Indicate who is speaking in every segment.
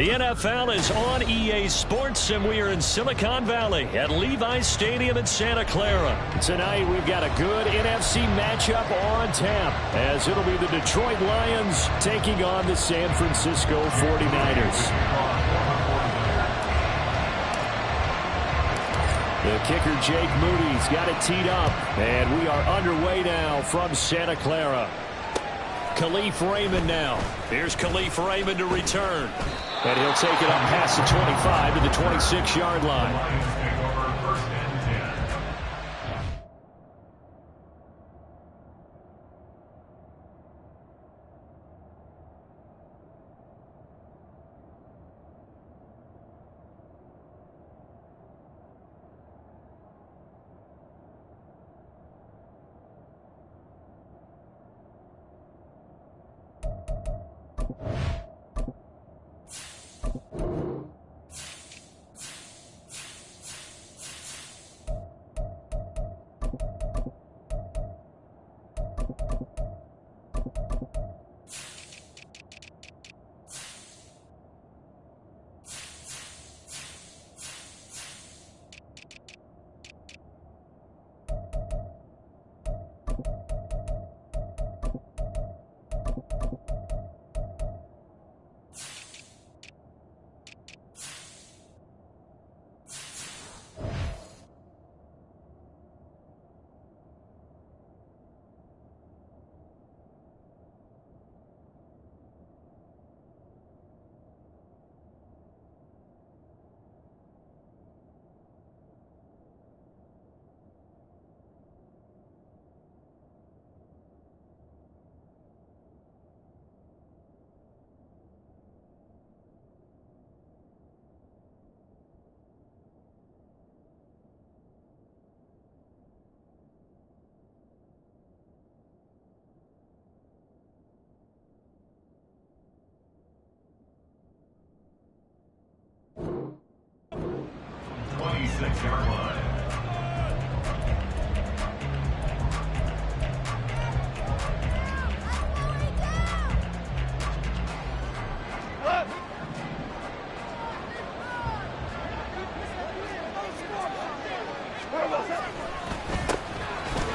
Speaker 1: The NFL is on EA Sports, and we are in Silicon Valley at Levi's Stadium in Santa Clara. Tonight, we've got a good NFC matchup on tap, as it'll be the Detroit Lions taking on the San Francisco 49ers. The kicker, Jake Moody's got it teed up, and we are underway now from Santa Clara. Khalif Raymond now. Here's Khalif Raymond to return. And he'll take it up past the 25 to the 26-yard line.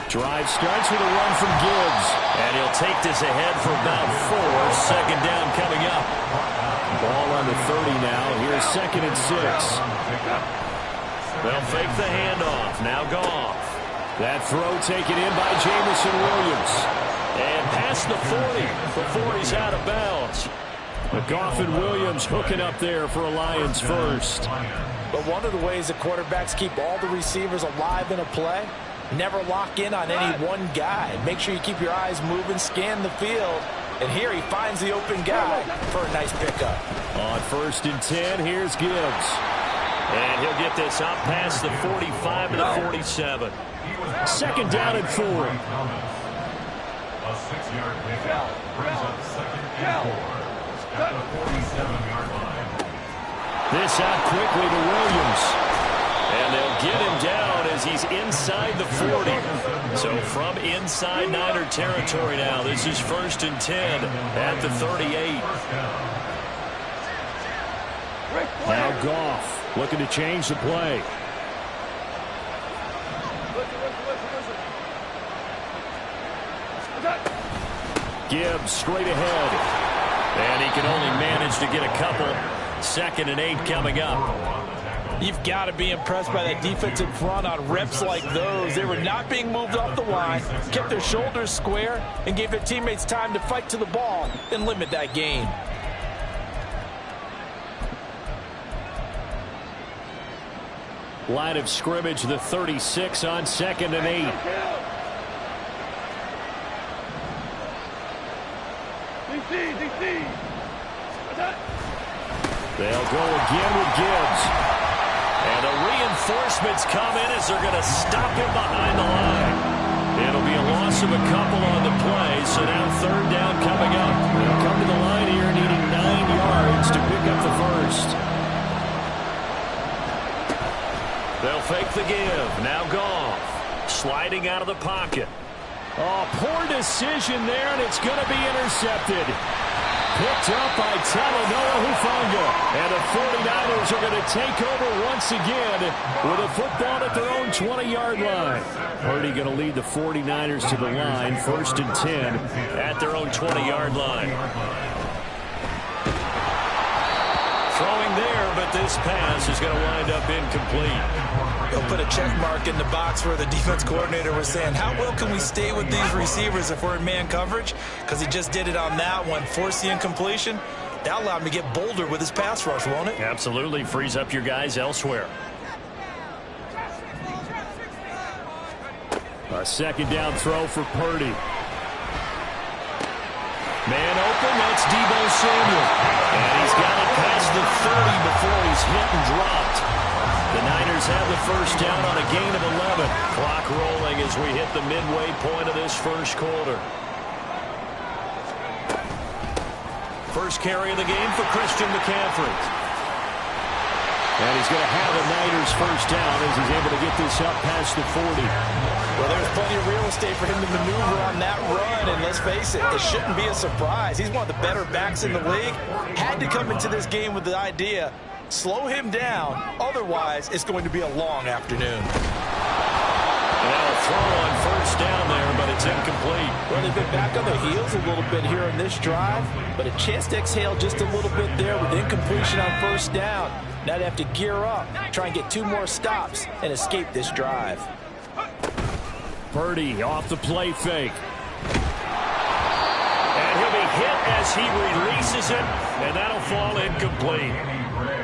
Speaker 1: Drive starts with a run from Gibbs. And he'll take this ahead for about 4. Second down coming up. Ball on the 30 now. Here's 2nd and 6. They'll fake the handoff. Now Goff. That throw taken in by Jamison Williams. And past the 40 before he's out of bounds. But Goff and Williams hooking up there for a Lions first.
Speaker 2: But one of the ways that quarterbacks keep all the receivers alive in a play, never lock in on any one guy. Make sure you keep your eyes moving, scan the field. And here he finds the open guy for a nice pickup.
Speaker 1: On 1st and 10, here's Gibbs. And he'll get this up past the 45 to the 47. 2nd down and 4.
Speaker 3: A 6-yard pickup brings up 2nd and 4 at the 47-yard line.
Speaker 1: This out quickly to Williams. And they'll get him down as he's inside the 40. So from inside Niner territory now, this is 1st and 10 at the 38.
Speaker 4: Now Goff looking to change the play.
Speaker 1: Gibbs straight ahead. And he can only manage to get a couple. 2nd and 8 coming up.
Speaker 2: You've got to be impressed by that defensive front on reps like those. They were not being moved off the line, kept their shoulders square, and gave their teammates time to fight to the ball and limit that gain.
Speaker 1: Line of scrimmage, the 36 on 2nd and 8. They'll go again with Gibbs. And the reinforcements come in as they're going to stop him behind the line. It'll be a loss of a couple on the play, so now 3rd down coming up. They'll come to the line here needing 9 yards to pick up the first. They'll fake the give. Now Goff. Sliding out of the pocket. Oh, poor decision there, and it's going to be intercepted. Picked up by Talanoa Hufanga. And
Speaker 4: 49ers are going to take over once again with a football at their own 20-yard line. Purdy going to lead the 49ers to the line, 1st and 10
Speaker 1: at their own 20-yard line. Throwing there, but this pass is going to wind up incomplete.
Speaker 2: He'll put a check mark in the box where the defense coordinator was saying, how well can we stay with these receivers if we're in man coverage? Because he just did it on that one, forced the incompletion. That allowed him to get bolder with his pass rush, won't it?
Speaker 1: Absolutely. Frees up your guys elsewhere.
Speaker 4: A second down throw for Purdy. Man open, that's Deebo Samuel.
Speaker 1: And he's got it past the 30 before he's hit and dropped. The Niners have the first down on a gain of 11. Clock rolling as we hit the midway point of this first quarter. First carry of the game for Christian McCaffrey.
Speaker 4: And he's going to have a Niners first down as he's able to get this up past the 40.
Speaker 2: Well, there's plenty of real estate for him to maneuver on that run, and let's face it, it shouldn't be a surprise. He's one of the better backs in the league. Had to come into this game with the idea, slow him down, otherwise it's going to be a long afternoon.
Speaker 1: Now a throw on first down there, but it's incomplete.
Speaker 2: Well, they've been back on their heels a little bit here on this drive, but a chance to exhale just a little bit there with incompletion on first down. Now they have to gear up, try and get 2 more stops, and escape this drive.
Speaker 4: Purdy off the play fake.
Speaker 1: And he'll be hit as he releases it, and that'll fall incomplete.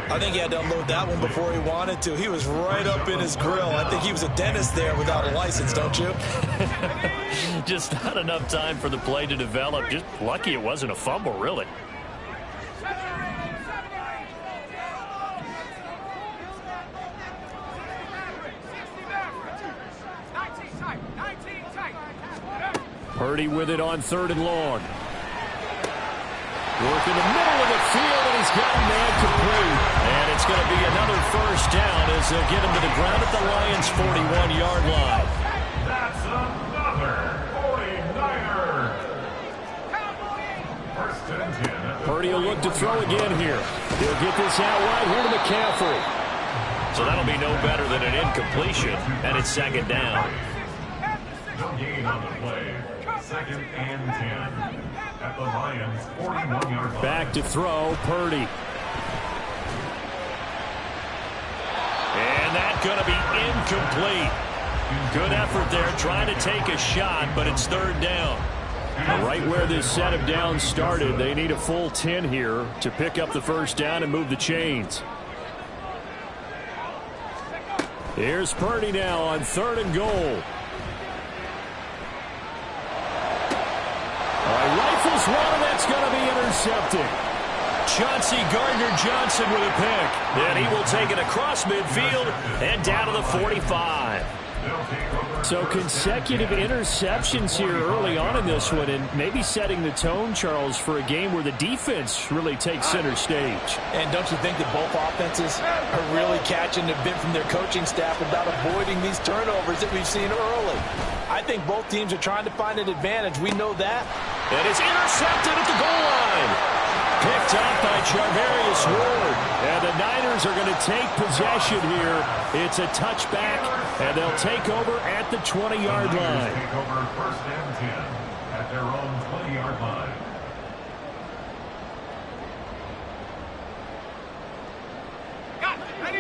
Speaker 2: I think he had to unload that one before he wanted to. He was right up in his grill. I think he was a dentist there without a license, don't you?
Speaker 1: Just not enough time for the play to develop. Just lucky it wasn't a fumble, really.
Speaker 4: Purdy with it on 3rd and long. Work in the middle of the field, and he's got man complete.
Speaker 1: And it's going to be another first down as they'll get him to the ground at the Lions' 41-yard line.
Speaker 3: That's another 49er. First and 10.
Speaker 4: Purdy will look to throw again here. He'll get this out wide here to McCaffrey.
Speaker 1: So that'll be no better than an incompletion, and it's 2nd down.
Speaker 3: No gain on the play. 2nd and 10. At the Lions' 41-yard line.
Speaker 4: Back to throw, Purdy.
Speaker 1: And that's going to be incomplete. Good effort there trying to take a shot, but it's 3rd down.
Speaker 4: Right where this set of downs started, they need a full 10 here to pick up the first down and move the chains. Here's Purdy now on 3rd and goal. Rifles one, and that's going to be intercepted.
Speaker 1: Chauncey Gardner-Johnson with a pick. And he will take it across midfield and down to the 45.
Speaker 4: So consecutive interceptions here early on in this one, and maybe setting the tone, Charles, for a game where the defense really takes center stage.
Speaker 2: And don't you think that both offenses are really catching a bit from their coaching staff about avoiding these turnovers that we've seen early? I think both teams are trying to find an advantage. We know that.
Speaker 1: And it's intercepted at the goal line. Picked up by Charvarius Ward.
Speaker 4: And the Niners are going to take possession here. It's a touchback, and they'll take over at the 20-yard line.
Speaker 3: Take over 1st and 10 at their own 20-yard line.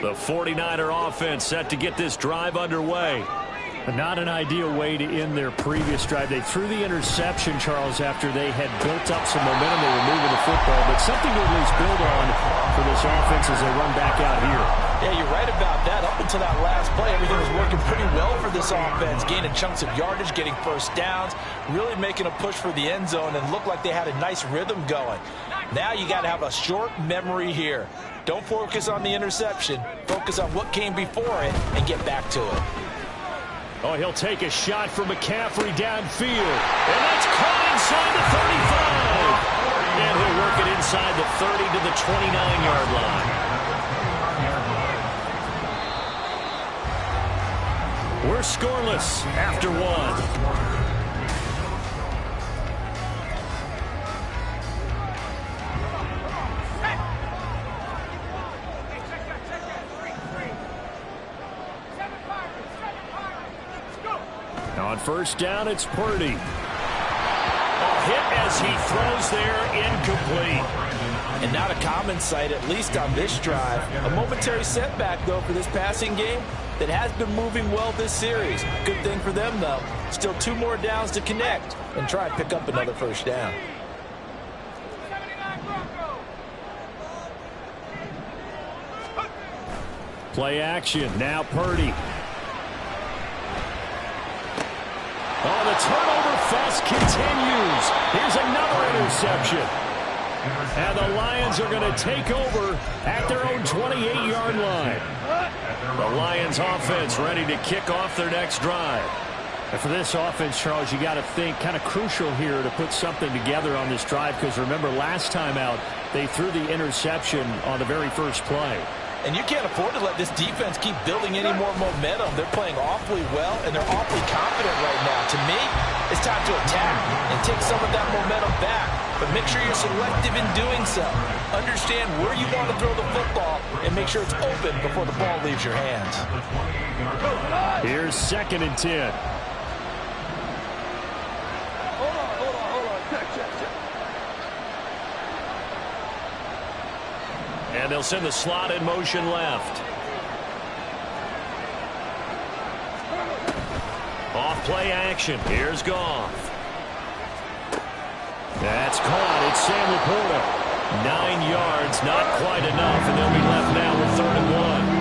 Speaker 1: The 49er offense set to get this drive underway.
Speaker 4: Not an ideal way to end their previous drive. They threw the interception, Charles, after they had built up some momentum. They were moving the football, but something to at least build on for this offense as they run back out here.
Speaker 2: Yeah, you're right about that. Up until that last play, everything was working pretty well for this offense, gaining chunks of yardage, getting first downs, really making a push for the end zone, and looked like they had a nice rhythm going. Now you got to have a short memory here. Don't focus on the interception. Focus on what came before it and get back to it.
Speaker 4: Oh, he'll take a shot from McCaffrey downfield. And that's caught inside the 35.
Speaker 1: And he'll work it inside the 30 to the 29-yard line. We're scoreless after 1.
Speaker 4: On first down, it's Purdy.
Speaker 1: A hit as he throws there, incomplete.
Speaker 2: And not a common sight, at least on this drive. A momentary setback, though, for this passing game that has been moving well this series. Good thing for them, though. Still 2 more downs to connect and try and pick up another first down.
Speaker 4: Play action. Now Purdy. Oh, the turnover fest continues. Here's another interception. And the Lions are going to take over at their own 28-yard line. The Lions offense ready to kick off their next drive. And for this offense, Charles, you got to think kind of crucial here to put something together on this drive, because remember last time out they threw the interception on the very first play.
Speaker 2: And you can't afford to let this defense keep building any more momentum. They're playing awfully well, and they're awfully confident right now. To me, it's time to attack and take some of that momentum back. But make sure you're selective in doing so. Understand where you want to throw the football and make sure it's open before the ball leaves your hands.
Speaker 4: Here's 2nd and 10.
Speaker 1: And they'll send the slot in motion left. Off play action. Here's Goff. That's caught. It's Sam Laporta. 9 yards, not quite enough, and they'll be left now with 3rd and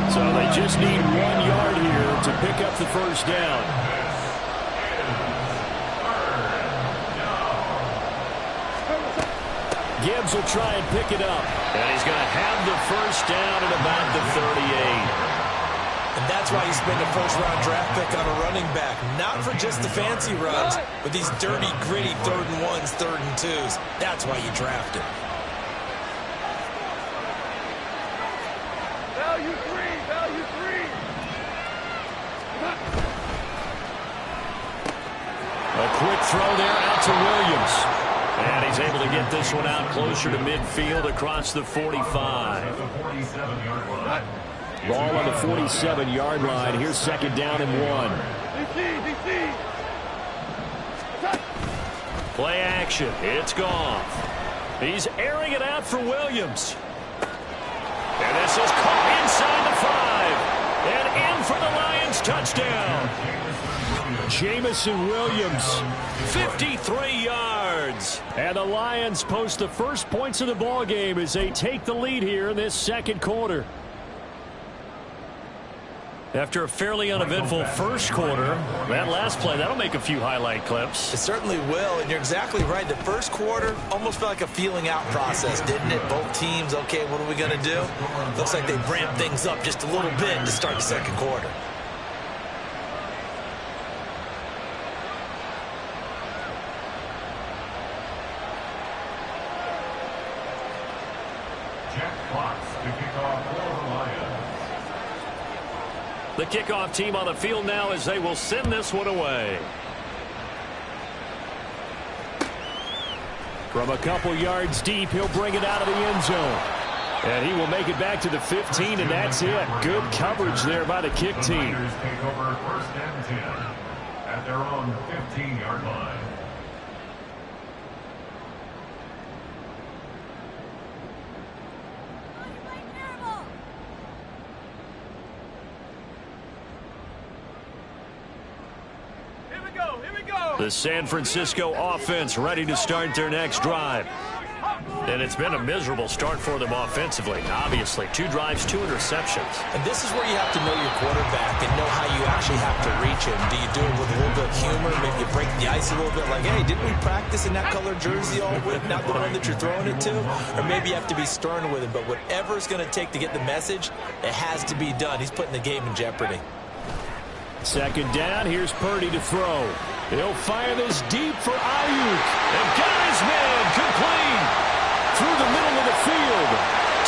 Speaker 1: 1.
Speaker 4: So they just need 1 yard here to pick up the first down. Gibbs will try and pick it up.
Speaker 1: And he's going to have the first down at about the 38.
Speaker 2: And that's why you spend a first-round draft pick on a running back. Not for just the fancy runs, but these dirty, gritty 3rd and 1s, 3rd and 2s. That's why you draft him.
Speaker 5: Value three, value three.
Speaker 1: A quick throw there out to Williams. And he's able to get this one out closer to midfield across the 45.
Speaker 4: Ball on the 47-yard line. Here's 2nd down and 1.
Speaker 1: Play action. It's Goff. He's airing it out for Williams. And this is caught inside the 5. And in for the Lions touchdown.
Speaker 4: Jamison Williams.
Speaker 1: 53 yards.
Speaker 4: And the Lions post the first points of the ball game as they take the lead here in this 2nd quarter.
Speaker 1: After a fairly uneventful first quarter, that last play, that'll make a few highlight clips.
Speaker 2: It certainly will, and you're exactly right. The first quarter almost felt like a feeling out process, didn't it? Both teams, okay, what are we going to do? Looks like they ramped things up just a little bit to start the 2nd quarter.
Speaker 1: The kickoff team on the field now as they will send this one away.
Speaker 4: From a couple yards deep, he'll bring it out of the end zone. And he will make it back to the 15, and that's it. Good coverage there by the kick team.
Speaker 3: Take over 1st and 10 at their own 15-yard line.
Speaker 1: The San Francisco offense ready to start their next drive. And it's been a miserable start for them offensively. Obviously, 2 drives, 2 interceptions.
Speaker 2: And this is where you have to know your quarterback and know how you actually have to reach him. Do you do it with a little bit of humor? Maybe you break the ice a little bit like, hey, didn't we practice in that colored jersey all week, not the one that you're throwing it to? Or maybe you have to be stern with him. But whatever it's going to take to get the message, it has to be done. He's putting the game in jeopardy.
Speaker 4: 2nd down. Here's Purdy to throw. He'll fire this deep for Ayuk.
Speaker 1: And got his man complete.
Speaker 4: Through the middle of the field.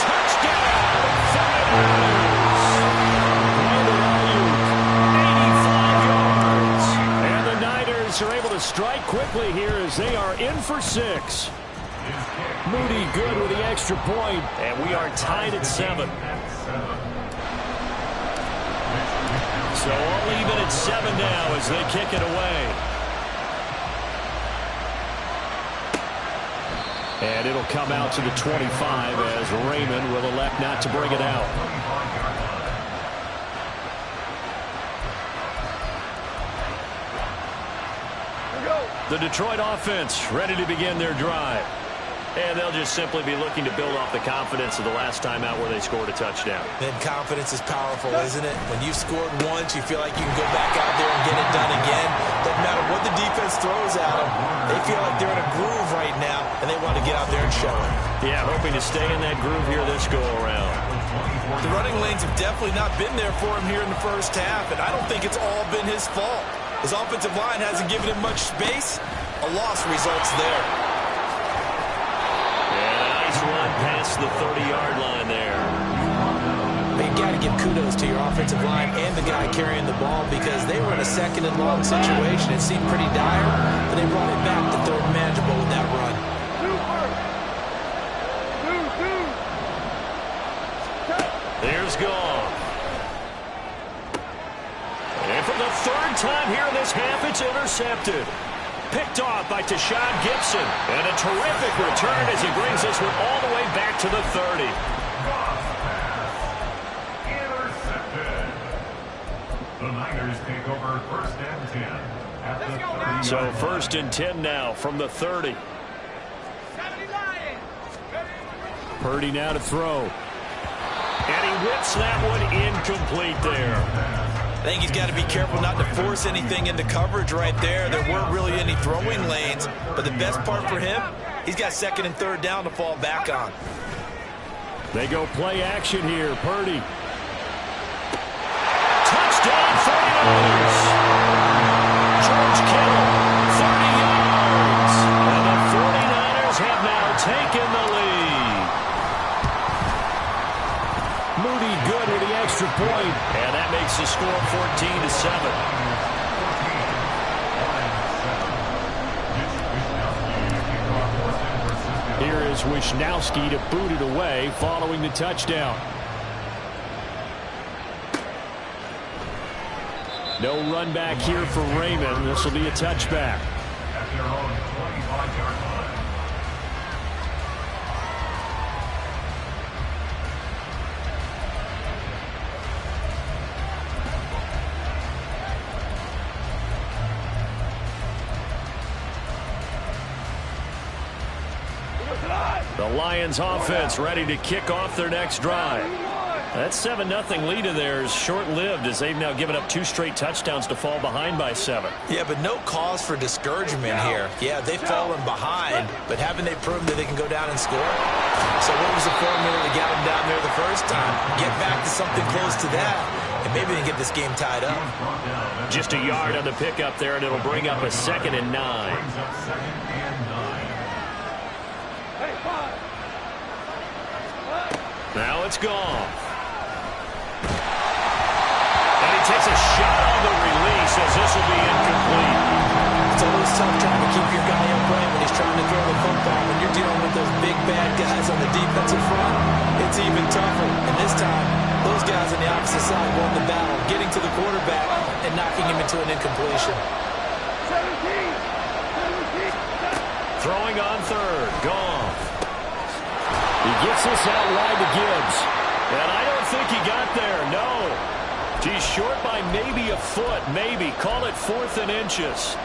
Speaker 1: Touchdown. 85 yards.
Speaker 4: And the Niners are able to strike quickly here as they are in for 6. Moody good with the extra point.
Speaker 1: And we are tied at 7. So all even at 7 now as they kick it away.
Speaker 4: And it'll come out to the 25 as Raymond will elect not to bring it out.
Speaker 1: The Detroit offense ready to begin their drive. And they'll just simply be looking to build off the confidence of the last time out where they scored a touchdown.
Speaker 2: And confidence is powerful, isn't it? When you've scored once, you feel like you can go back out there and get it done again. Doesn't matter what the defense throws at them. They feel like they're in a groove right now, and they want to get out there and show it.
Speaker 1: Yeah, hoping to stay in that groove here this go-around.
Speaker 2: The running lanes have definitely not been there for him here in the first half, and I don't think it's all been his fault. His offensive line hasn't given him much space. A loss results there.
Speaker 1: Run past the 30-yard line there.
Speaker 2: You got to give kudos to your offensive line and the guy carrying the ball because they were in a second and long situation. It seemed pretty dire, but they brought it back to third and manageable with that run.
Speaker 1: There's Goff. And for the third time here in this half, it's intercepted. Picked off by Tashawn Gibson. And a terrific return as he brings this one all the way back to the 30.
Speaker 3: Intercepted. The Niners take over first and 10 at the 30.
Speaker 1: So first and 10 now from the 30.
Speaker 4: Purdy now to throw.
Speaker 1: And he whips that one incomplete there.
Speaker 2: I think he's got to be careful not to force anything into coverage right there. There weren't really any throwing lanes, but the best part for him, he's got second and third down to fall back on.
Speaker 4: They go play action here. Purdy.
Speaker 1: Touchdown 49ers. George Kittle, 30 yards. And the 49ers have now taken the lead.
Speaker 4: Moody good with the extra point.
Speaker 1: And that makes the score 14-7.
Speaker 4: Here is Wishnowski to boot it away following the touchdown. No run back here for Raymond. This will be a touchback.
Speaker 3: At their own 25-yard line.
Speaker 1: The Lions offense ready to kick off their next drive. That 7-0 lead of theirs short-lived as they've now given up 2 straight touchdowns to fall behind by 7.
Speaker 2: Yeah, but no cause for discouragement here. Yeah, they've fallen behind, but haven't they proven that they can go down and score? So what was the formula that got them down there the first time? Get back to something close to that, and maybe they can get this game tied up.
Speaker 1: Just a yard on the pickup there, and it'll bring up a 2nd and 9. Now it's gone. And he takes a shot on the release as this will be incomplete.
Speaker 2: It's always tough trying to keep your guy upright when he's trying to throw the football. When you're dealing with those big bad guys on the defensive front, it's even tougher. And this time, those guys on the opposite side won the battle, getting to the quarterback and knocking him into an incompletion.
Speaker 1: Throwing on third. Goff.
Speaker 4: He gets this out wide to Gibbs.
Speaker 1: And I don't think he got there, no. He's short by maybe a foot, maybe. Call it 4th and inches.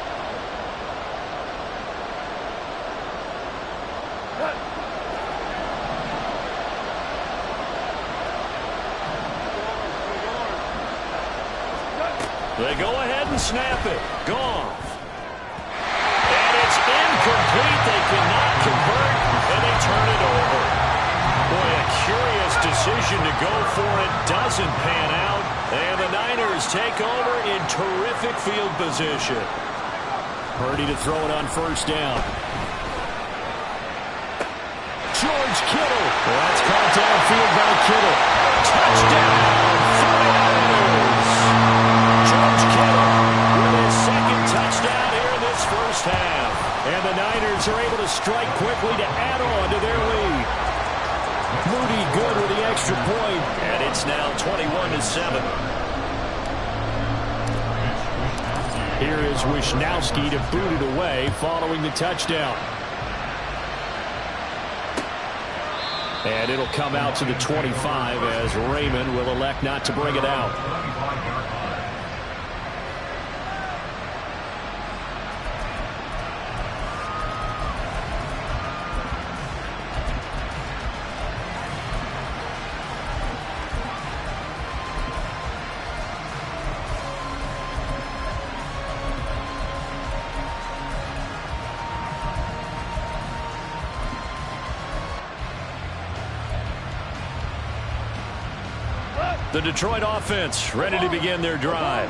Speaker 1: They go ahead and snap it. Goff. And it's incomplete. They cannot convert, and they turn it over. Boy, a curious decision to go for it. Doesn't pan out. And the Niners take over in terrific field position.
Speaker 4: Purdy to throw it on first down. George Kittle.
Speaker 1: Well, that's caught downfield by Kittle. Touchdown, 49ers. George Kittle with his 2nd touchdown here in this first half.
Speaker 4: And the Niners are able to strike quickly to add on to their lead. Moody good with the extra point.
Speaker 1: And it's now 21-7.
Speaker 4: Here is Wisnowski to boot it away following the touchdown. And it'll come out to the 25 as Raymond will elect not to bring it out. The Detroit offense ready to begin their drive.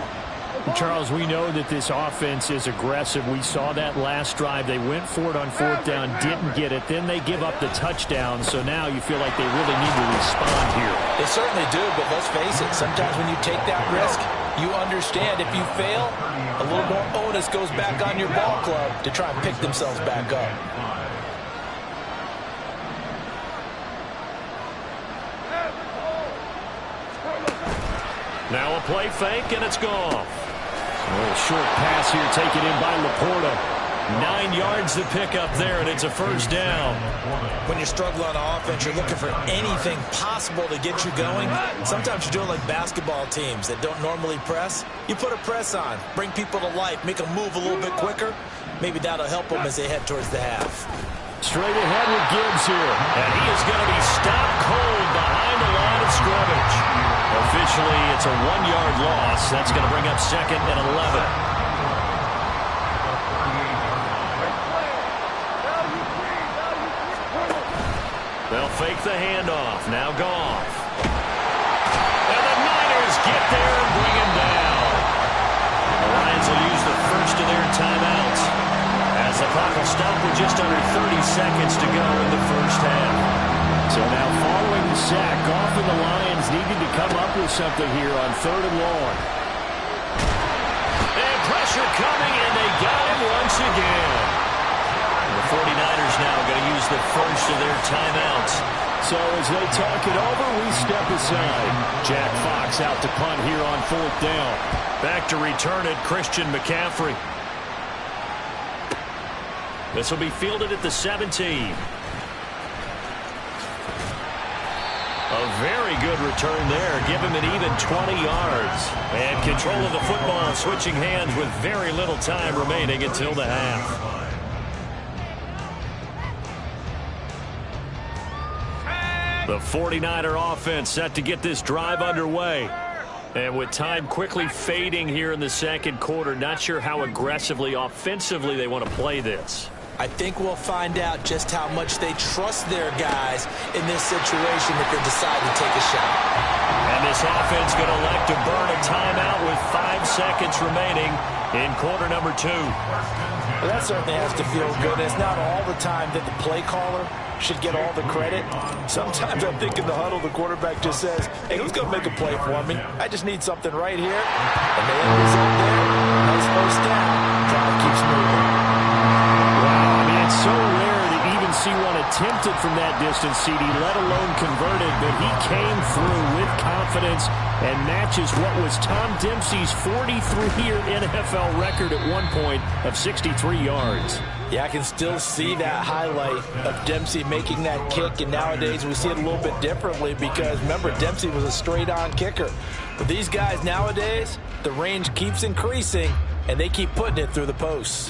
Speaker 4: Charles, we know that this offense is aggressive. We saw that last drive. They went for it on fourth down, didn't get it. Then they give up the touchdown. So now you feel like they really need to respond here.
Speaker 2: They certainly do, but let's face it. Sometimes when you take that risk, you understand if you fail, a little more onus goes back on your ball club to try and pick themselves back up.
Speaker 1: Now a play fake, and it's gone.
Speaker 4: A little short pass here taken in by Laporta.
Speaker 1: 9 yards to pick up there, and it's a first down.
Speaker 2: When you struggle on offense, you're looking for anything possible to get you going. Sometimes you're doing like basketball teams that don't normally press. You put a press on, bring people to life, make them move a little bit quicker. Maybe that'll help them as they head towards the half.
Speaker 4: Straight ahead with Gibbs here.
Speaker 1: And he is going to be stopped cold behind the line of scrimmage. Officially, it's a 1-yard loss. That's going to bring up 2nd and 11. They'll fake the handoff. Now Goff. And the Niners get there and bring him down. The Lions will use the first of their timeouts as the clock will stop with just under 30 seconds to go in the first half.
Speaker 4: So now following the sack, Goff and the Lions needed to come up with something here on 3rd and long.
Speaker 1: And pressure coming, and they got him once again. The 49ers now going to use the first of their timeouts.
Speaker 4: So as they talk it over, we step aside. Jack Fox out to punt here on 4th down.
Speaker 1: Back to return it, Christian McCaffrey. This will be fielded at the 17. A very good return there. Give him an even 20 yards. And control of the football switching hands with very little time remaining until the half. The 49er offense set to get this drive underway. And with time quickly fading here in the second quarter, not sure how aggressively, offensively they want to play this.
Speaker 2: I think we'll find out just how much they trust their guys in this situation if they decide to take a shot.
Speaker 1: And this offense going to elect to burn a timeout with 5 seconds remaining in quarter number 2.
Speaker 2: Well, that certainly has to feel good. It's not all the time that the play caller should get all the credit. Sometimes I think in the huddle, the quarterback just says, hey, who's going to make a play for me? I just need something right here. And the end result there, nice first down. Drive keeps moving.
Speaker 4: It's so rare to even see one attempted from that distance, CD, let alone converted, but he came through with confidence and matches what was Tom Dempsey's 43-year NFL record at one point of 63 yards.
Speaker 2: Yeah, I can still see that highlight of Dempsey making that kick, and nowadays we see it a little bit differently because, remember, Dempsey was a straight-on kicker. But these guys nowadays, the range keeps increasing, and they keep putting it through the posts.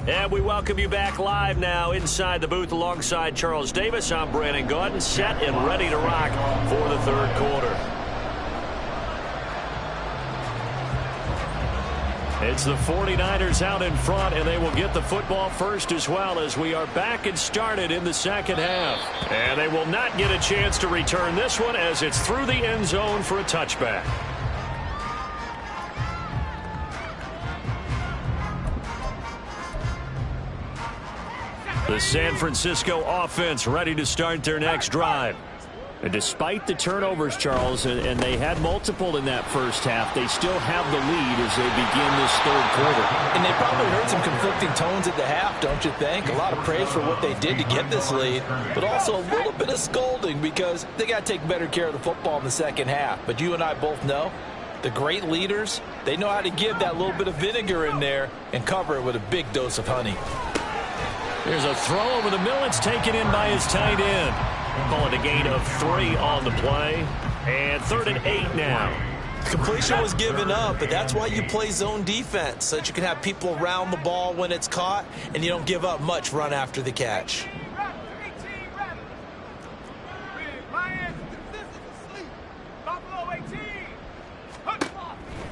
Speaker 1: And we welcome you back live now inside the booth alongside Charles Davis. I'm Brandon Gaudin, set and ready to rock for the third quarter. It's the 49ers out in front, and they will get the football first as well as we are back and started in the second half. And they will not get a chance to return this one as it's through the end zone for a touchback. The San Francisco offense ready to start their next drive.
Speaker 4: And despite the turnovers, Charles, and they had multiple in that first half, they still have the lead as they begin this third quarter.
Speaker 2: And they probably heard some conflicting tones at the half, don't you think? A lot of praise for what they did to get this lead, but also a little bit of scolding because they got to take better care of the football in the second half. But you and I both know the great leaders, they know how to give that little bit of vinegar in there and cover it with a big dose of honey.
Speaker 1: There's a throw over the middle. It's taken in by his tight end. Calling a gain of 3 on the play. And 3rd and 8 now.
Speaker 2: Completion was given up, but that's why you play zone defense, so that you can have people around the ball when it's caught, and you don't give up much run after the catch.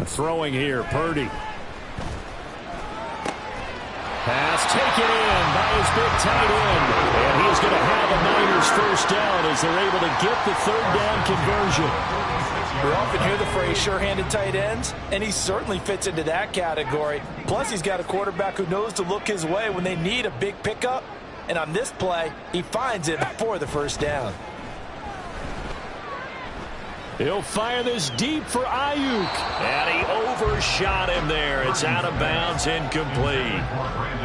Speaker 4: Throwing here, Purdy. Pass taken in by his big tight end. And he is going to have a Niners first down as they're able to get the 3rd down conversion.
Speaker 2: We often hear the phrase sure-handed tight ends, and he certainly fits into that category. Plus, he's got a quarterback who knows to look his way when they need a big pickup. And on this play, he finds it before the first down.
Speaker 4: He'll fire this deep for Ayuk.
Speaker 1: And he overshot him there. It's out of bounds, incomplete.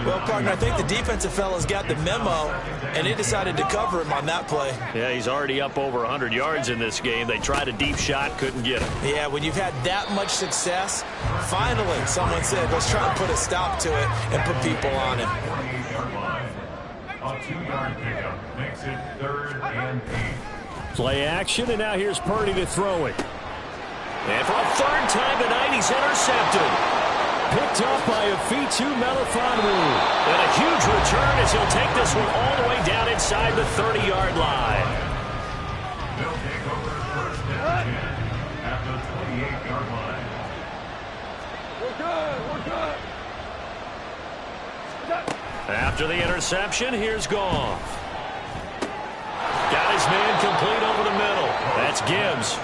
Speaker 2: Well, partner, I think the defensive fellas got the memo, and they decided to cover him on that play.
Speaker 1: Yeah, he's already up over 100 yards in this game. They tried a deep shot, couldn't get him.
Speaker 2: Yeah, when you've had that much success, finally someone said, let's try to put a stop to it and put people on him.
Speaker 3: A 2-yard pickup makes it 3rd and 8.
Speaker 4: Play action, and now here's Purdy to throw it.
Speaker 1: And for a 3rd time tonight, he's intercepted.
Speaker 4: Picked up by a Fitu Melifonwu.
Speaker 1: And a huge return as he'll take this one all the way down inside the 30-yard line.
Speaker 3: They'll take over 1st and 10 at the 28-yard line.
Speaker 5: We're good.
Speaker 1: After the interception, here's Goff. Got his man complete over the middle. That's Gibbs.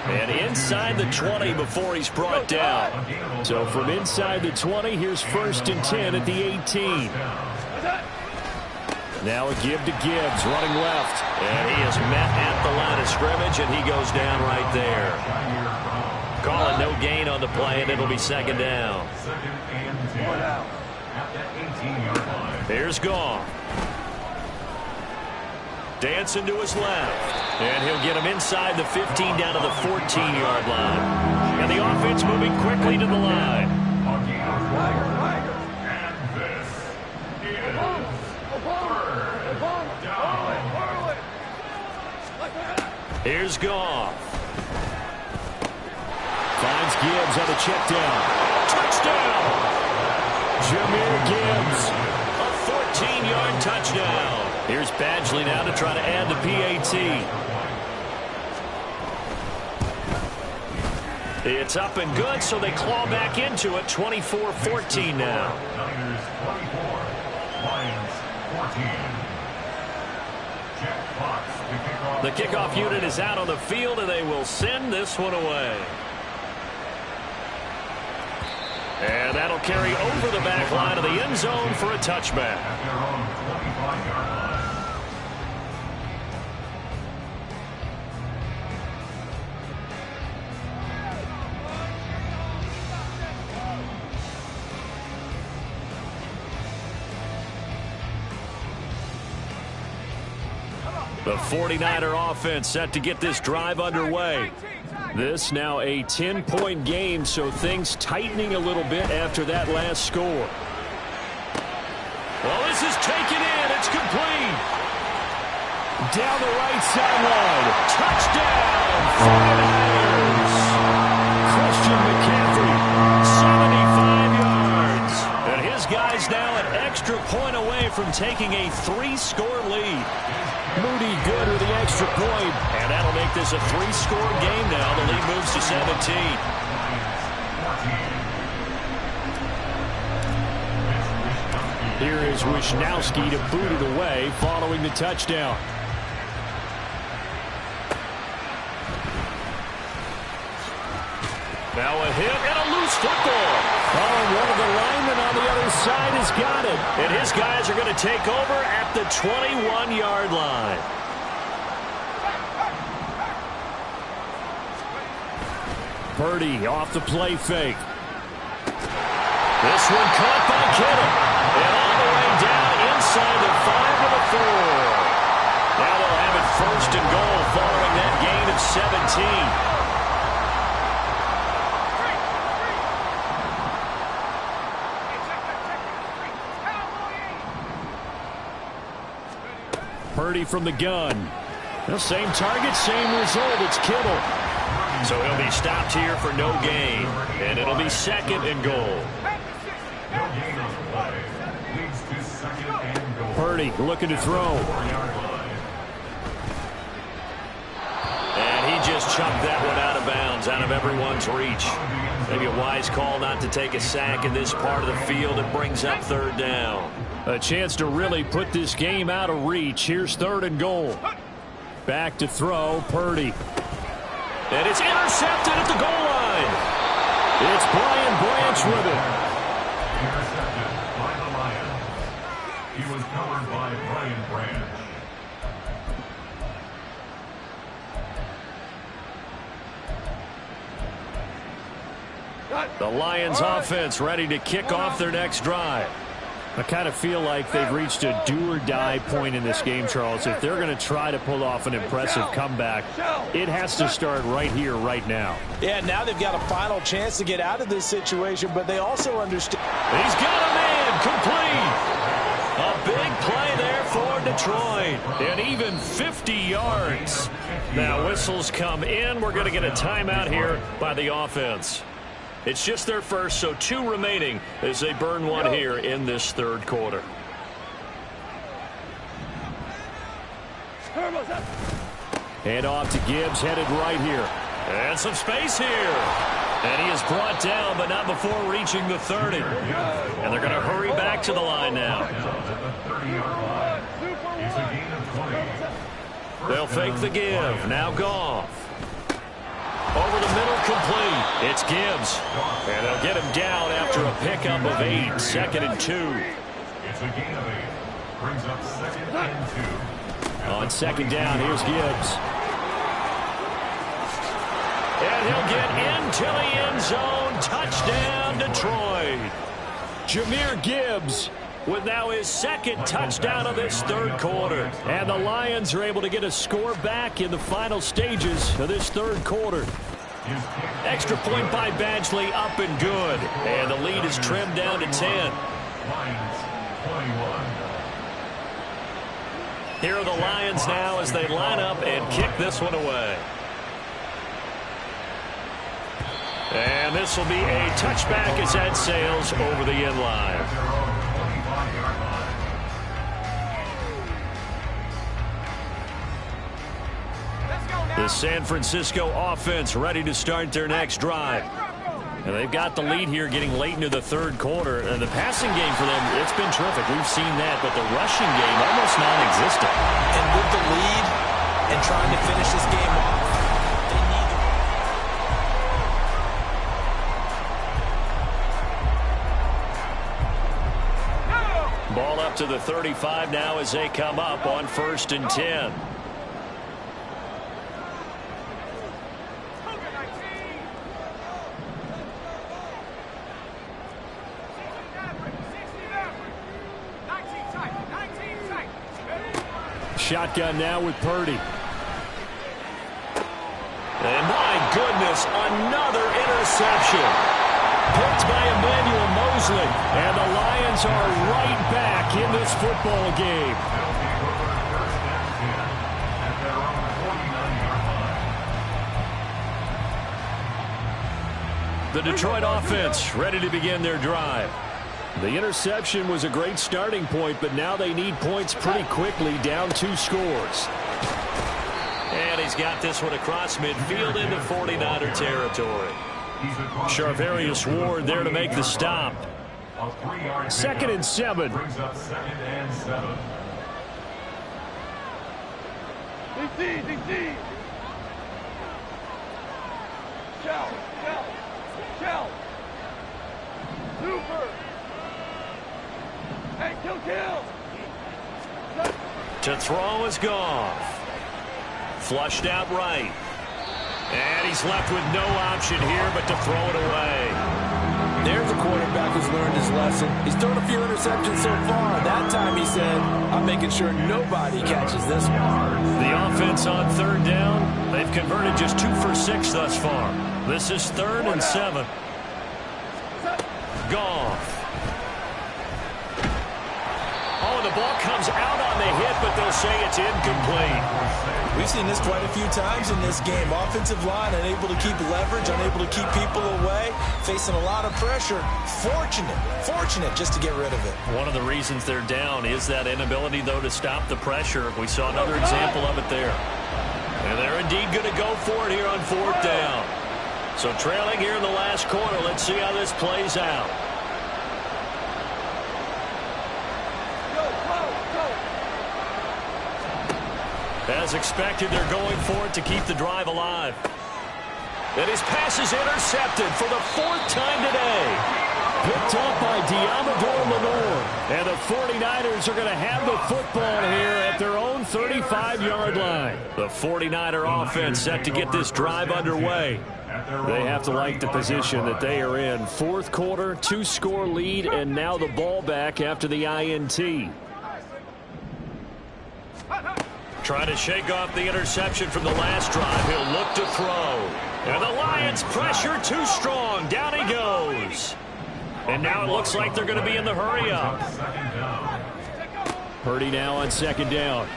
Speaker 1: And inside the 20 before he's brought down.
Speaker 4: So from inside the 20, here's 1st and 10 at the 18. Now a give to Gibbs, running left.
Speaker 1: And he is met at the line of scrimmage, and he goes down right there. Calling no gain on the play, and it'll be 2nd down.
Speaker 3: 2nd and 10 at the 18-yard line.
Speaker 1: Here's Goff. Dancing to his left. And he'll get him inside the 15 down to the 14-yard line. And the offense moving quickly to the line.
Speaker 3: And this is 3rd down.
Speaker 1: Here's Goff.
Speaker 4: Finds Gibbs on the check down.
Speaker 1: Touchdown!
Speaker 4: Jahmyr Gibbs.
Speaker 1: A 14-yard touchdown. Here's Badgley now to try to add the PAT. It's up and good, so they claw back into it. 24-14 now.
Speaker 3: Niners 24, Lions 14. Jack Fox,
Speaker 1: The kickoff unit is out on the field, and they will send this one away. And that'll carry over the back line of the end zone for a touchback.
Speaker 3: At their own 25-yard line.
Speaker 1: The 49er offense set to get this drive underway.
Speaker 4: This now a 10-point game, so things tightening a little bit after that last score.
Speaker 1: Well, this is taken in. It's complete.
Speaker 4: Down the right sideline.
Speaker 1: Touchdown, 49ers.
Speaker 4: Christian McCaffrey.
Speaker 1: 75 yards. And his guys now an extra point away from taking a 3-score lead.
Speaker 4: Moody good with the extra point.
Speaker 1: And that'll make this a 3-score game now. The lead moves to 17.
Speaker 4: Here is Wisnowski to boot it away following the touchdown.
Speaker 1: Now a hit and a loose football.
Speaker 4: Oh, one of the linemen on the other side has got it.
Speaker 1: And his guys are going to take over at the 21-yard line.
Speaker 4: Purdy off the play fake.
Speaker 1: This one caught by Kittle. And all the way down inside the 5 of the 4. Now they'll have it 1st and goal following that gain of 17.
Speaker 4: Purdy from the gun. The same target, same result. It's Kittle.
Speaker 1: So he'll be stopped here for no gain. And it'll be 2nd and goal.
Speaker 4: Purdy looking to throw.
Speaker 1: And he just chucked that one out of bounds, out of everyone's reach. Maybe a wise call not to take a sack in this part of the field. It brings up 3rd down.
Speaker 4: A chance to really put this game out of reach. Here's 3rd and goal. Back to throw, Purdy.
Speaker 1: And it's intercepted at the goal line.
Speaker 4: It's Brian Branch with it.
Speaker 3: Intercepted by the Lions. He was covered by Brian Branch.
Speaker 1: The Lions offense ready to kick off their next drive.
Speaker 4: I kind of feel like they've reached a do-or-die point in this game, Charles. If they're going to try to pull off an impressive comeback, it has to start right here, right now.
Speaker 2: Yeah, now they've got a final chance to get out of this situation, but they also understand.
Speaker 1: He's got a man complete. A big play there for Detroit. And even 50 yards. Now whistles come in. We're going to get a timeout here by the offense. It's just their first, so 2 remaining as they burn one here in this 3rd quarter.
Speaker 4: Hand off to Gibbs, headed right here.
Speaker 1: And some space here. And he is brought down, but not before reaching the 30. And they're going to hurry back to the line now. They'll fake the give. Now Goff. Over the middle, complete. It's Gibbs. And they'll get him down after a pickup of 8. 2nd and 2.
Speaker 3: It's a gain of 8. Brings up 2nd and 2.
Speaker 4: On 2nd down, here's Gibbs.
Speaker 1: And he'll get into the end zone. Touchdown, Detroit.
Speaker 4: Jahmyr Gibbs
Speaker 1: with now his 2nd touchdown of this 3rd quarter.
Speaker 4: And the Lions are able to get a score back in the final stages of this 3rd quarter.
Speaker 1: Extra point by Badgley, up and good. And the lead is trimmed down to 10.
Speaker 3: Lions 21.
Speaker 1: Here are the Lions now as they line up and kick this one away. And this will be a touchback as that sails over the end line. The San Francisco offense ready to start their next drive. And they've got the lead here getting late into the 3rd quarter. And the passing game for them, it's been terrific. We've seen that, but the rushing game almost non-existent.
Speaker 2: And with the lead and trying to finish this game off, they need
Speaker 1: ball up to the 35 now as they come up on 1st and 10.
Speaker 4: Shotgun now with Purdy.
Speaker 1: And my goodness, another interception. Picked by Emmanuel Mosley. And the Lions are right back in this football game. The Detroit offense ready to begin their drive.
Speaker 4: The interception was a great starting point, but now they need points pretty quickly, down 2 scores.
Speaker 1: And he's got this one across midfield into 49er territory. Charvarius Ward there to make the stop.
Speaker 4: 2nd and 7.
Speaker 3: Brings up 2nd and 7.
Speaker 5: DC. Shell. Super. Hey, kill.
Speaker 1: To throw is Goff. Flushed out right. And he's left with no option here but to throw it away.
Speaker 2: There's a quarterback who's learned his lesson. He's thrown a few interceptions so far. That time he said, I'm making sure nobody catches this one.
Speaker 1: The offense on third down, they've converted just 2 for 6 thus far. This is 3rd and 7. Goff. Oh, the ball comes out on the hit, but they'll say it's incomplete.
Speaker 2: We've seen this quite a few times in this game. Offensive line unable to keep leverage, unable to keep people away, facing a lot of pressure. Fortunate just to get rid of it.
Speaker 1: One of the reasons they're down is that inability, though, to stop the pressure. We saw another example of it there. And they're indeed going to go for it here on 4th down. So trailing here in the last quarter. Let's see how this plays out. As expected, they're going for it to keep the drive alive. And his pass is intercepted for the 4th time today. Picked up by Diamador Lenore. And the 49ers are going to have the football here at their own 35-yard line. The 49er offense set to get this drive underway. They have to like the position that they are in. 4th quarter, 2-score lead, and now the ball back after the INT. Trying to shake off the interception from the last drive. He'll look to throw. And the Lions pressure too strong. Down he goes. And now it looks like they're going to be in the hurry up. Purdy now on 2nd down.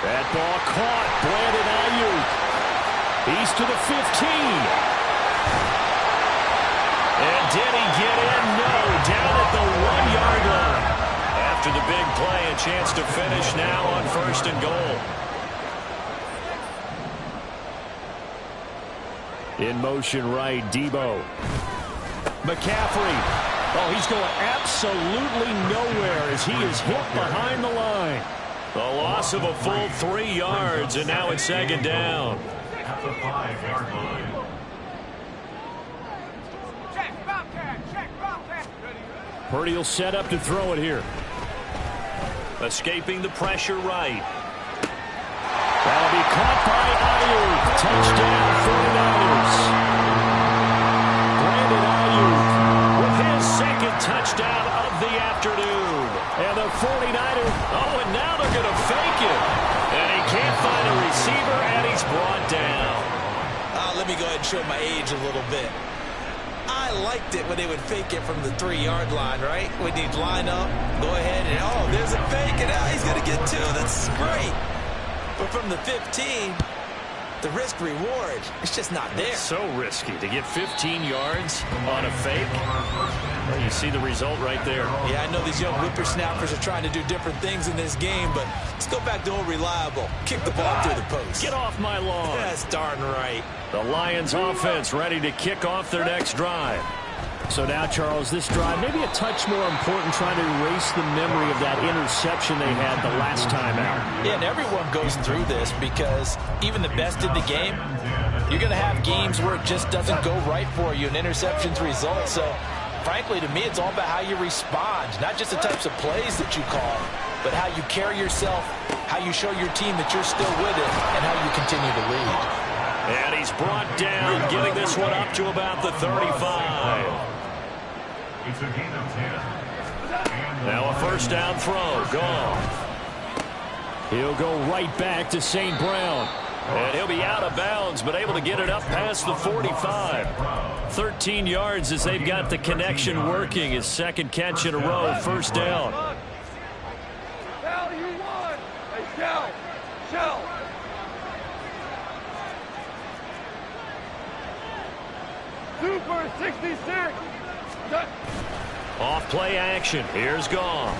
Speaker 1: That ball caught. Brandon Ayuk. He's to the 15. And did he get in? No. Down at the 1-yard line. After the big play, a chance to finish now on 1st and goal. In motion right, Debo. McCaffrey. Oh, he's going absolutely nowhere as he is hit behind the line. The loss of a full 3 yards, and now it's 2nd down.
Speaker 3: At the 5-yard line.
Speaker 1: Purdy will set up to throw it here. Escaping the pressure right. That'll be caught by Ayuk. Touchdown 49ers. Brandon Ayuk with his 2nd touchdown of the afternoon. And the 49ers, oh, and now they're going to fake it. And he can't find a receiver, and he's brought down.
Speaker 2: Let me go ahead and show my age a little bit. I liked it when they would fake it from the 3-yard line, right? When they'd line up, go ahead, and oh, there's a fake, and now he's going to get 2. That's great. But from the 15, the risk-reward, it's just not there.
Speaker 1: It's so risky to get 15 yards on a fake. Well, you see the result right there.
Speaker 2: Yeah, I know these young whippersnappers are trying to do different things in this game, but let's go back to old reliable. Kick the ball through the post.
Speaker 1: Get off my lawn.
Speaker 2: That's darn right.
Speaker 1: The Lions offense ready to kick off their next drive. So now, Charles, this drive maybe a touch more important, trying to erase the memory of that interception they had the last time out.
Speaker 2: Yeah, and everyone goes through this because even the best in the game, you're going to have games where it just doesn't go right for you and interceptions result. So, frankly, to me, it's all about how you respond, not just the types of plays that you call, but how you carry yourself, how you show your team that you're still with it, and how you continue to lead.
Speaker 1: And he's brought down, getting this one up to about the 35.
Speaker 3: It's a gain of 10.
Speaker 1: Now a 1st down throw. Goff. He'll go right back to St. Brown. And he'll be out of bounds, but able to get it up past the 45. 13 yards as they've got the connection working. His 2nd catch in a row, 1st down.
Speaker 5: Shell, you won. Hey, Shell. Super 66.
Speaker 1: Off play action. Here's Goff.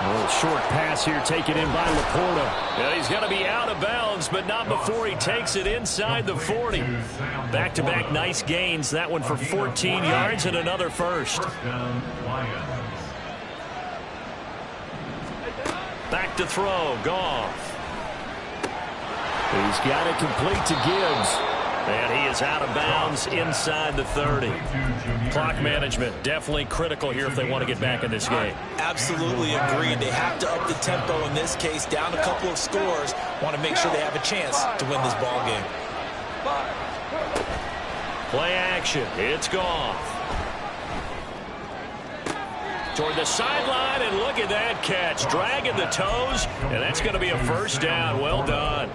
Speaker 1: A little short pass here taken in by Laporta. Yeah, he's going to be out of bounds, but not before he takes it inside the 40. Back-to-back nice gains. That one for 14 yards and another 1st. Back to throw. Goff. He's got it complete to Gibbs. And he is out of bounds inside the 30. Clock management, definitely critical here if they want to get back in this game.
Speaker 2: Absolutely agreed. They have to up the tempo in this case, down a couple of scores. Want to make sure they have a chance to win this ball game.
Speaker 1: Play action. It's gone. Toward the sideline, and look at that catch. Dragging the toes, and that's going to be a first down. Well done.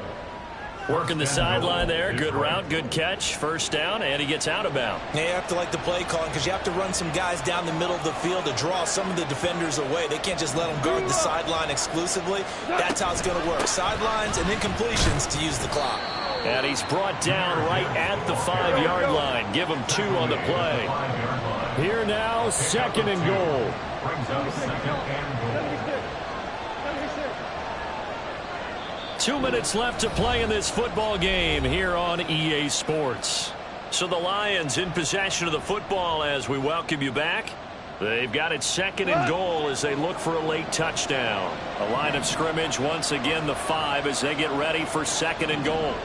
Speaker 1: Working the sideline there. Good route, good catch. First down, and he gets out of bounds.
Speaker 2: You have to like the play calling because you have to run some guys down the middle of the field to draw some of the defenders away. They can't just let them guard the sideline exclusively. That's how it's going to work. Sidelines and incompletions to use the clock.
Speaker 1: And he's brought down right at the 5-yard line. Give him 2 on the play.
Speaker 4: Here now, second and goal.
Speaker 3: Brings up second and goal.
Speaker 1: 2 minutes left to play in this football game here on EA Sports. So the Lions in possession of the football as we welcome you back. They've got it second and goal as they look for a late touchdown. A line of scrimmage once again the 5 as they get ready for second and goal.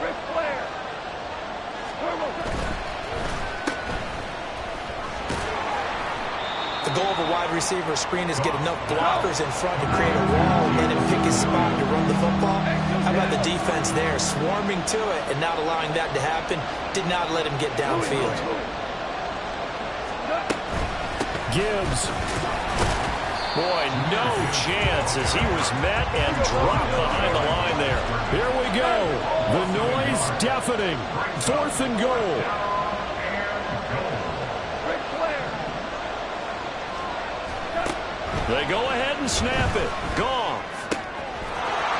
Speaker 2: The goal of a wide receiver screen is get enough blockers in front to create a wall and let him pick his spot to run the football. How about the defense there, swarming to it and not allowing that to happen? Did not let him get downfield.
Speaker 1: Gibbs. Boy, no chance as he was met and dropped behind the line there.
Speaker 4: Here we go. The noise deafening. 4th and goal.
Speaker 1: They go ahead and snap it. Goff.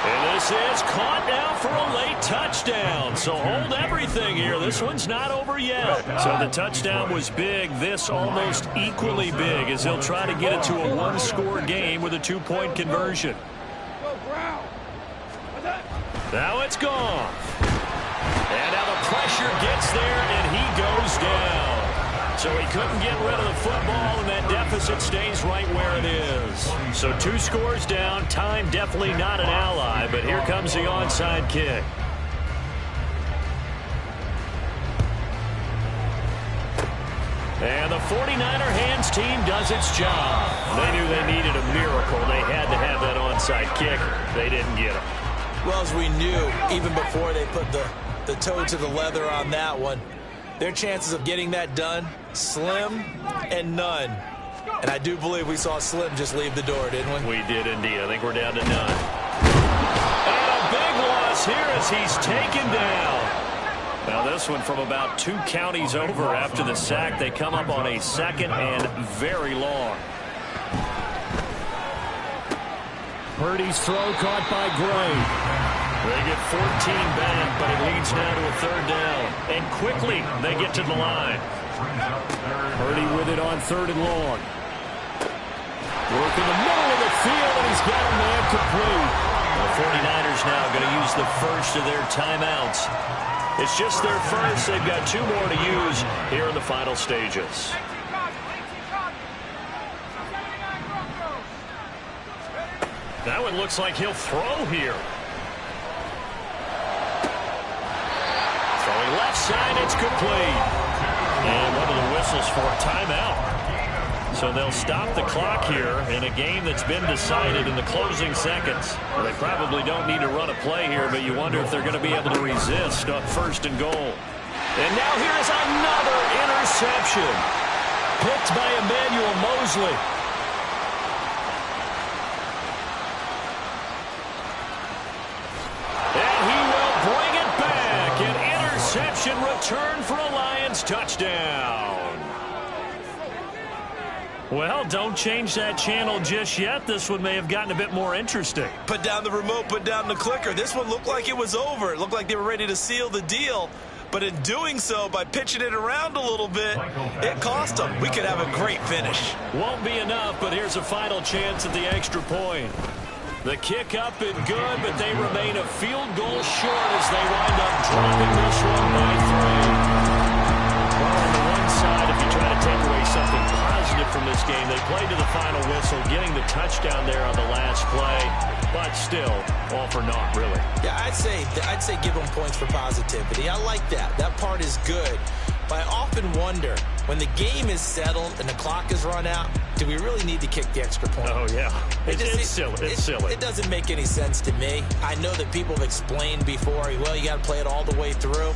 Speaker 1: And this is caught now for a late touchdown. So hold everything here. This one's not over yet. So the touchdown was big. This almost equally big as they'll try to get it to a 1-score game with a 2-point conversion. Now it's Goff. And now the pressure gets there, and he goes down. So he couldn't get rid of the football, and that deficit stays right where it is. So 2 scores down. Time definitely not an ally, but here comes the onside kick. And the 49er hands team does its job. They knew they needed a miracle. They had to have that onside kick. They didn't get it.
Speaker 2: Well, as we knew, even before they put the toe to the leather on that one, their chances of getting that done, slim and none. And I do believe we saw Slim just leave the door, didn't we?
Speaker 1: We did indeed. I think we're down to none. And a big loss here as he's taken down. Now this one from about 2 counties over after the sack. They come up on a 2nd and very long.
Speaker 4: Purdy's throw caught by Gray.
Speaker 1: They get 14 back, but it leads now to a 3rd down. And quickly, they get to the line.
Speaker 4: Purdy with it on 3rd and long. Work in the middle of the field, and he's got a man complete.
Speaker 1: The 49ers now going to use the first of their timeouts. It's just their first. They've got 2 more to use here in the final stages. That one looks like he'll throw here. Throwing left side, it's complete. And one of the whistles for a timeout. So they'll stop the clock here in a game that's been decided in the closing seconds. Well, they probably don't need to run a play here, but you wonder if they're going to be able to resist on 1st and goal. And now here's another interception. Picked by Emmanuel Mosley. Interception return for a Lions touchdown. Well, don't change that channel just yet. This one may have gotten a bit more interesting.
Speaker 2: Put down the remote, put down the clicker. This one looked like it was over. It looked like they were ready to seal the deal. But in doing so, by pitching it around a little bit, it cost them. We could have a great finish.
Speaker 1: Won't be enough, but here's a final chance at the extra point. The kick up and good, but they remain a field goal short as they wind up dropping this one by 3. Well, on the one side, if you try to take away something positive from this game. They played to the final whistle, getting the touchdown there on the last play, but still, all for naught, really.
Speaker 2: Yeah, I'd say give them points for positivity. I like that. That part is good. But I often wonder, when the game is settled and the clock is run out, do we really need to kick the extra point?
Speaker 1: Oh, yeah. It's silly. It's silly.
Speaker 2: It doesn't make any sense to me. I know that people have explained before, well, you got to play it all the way through.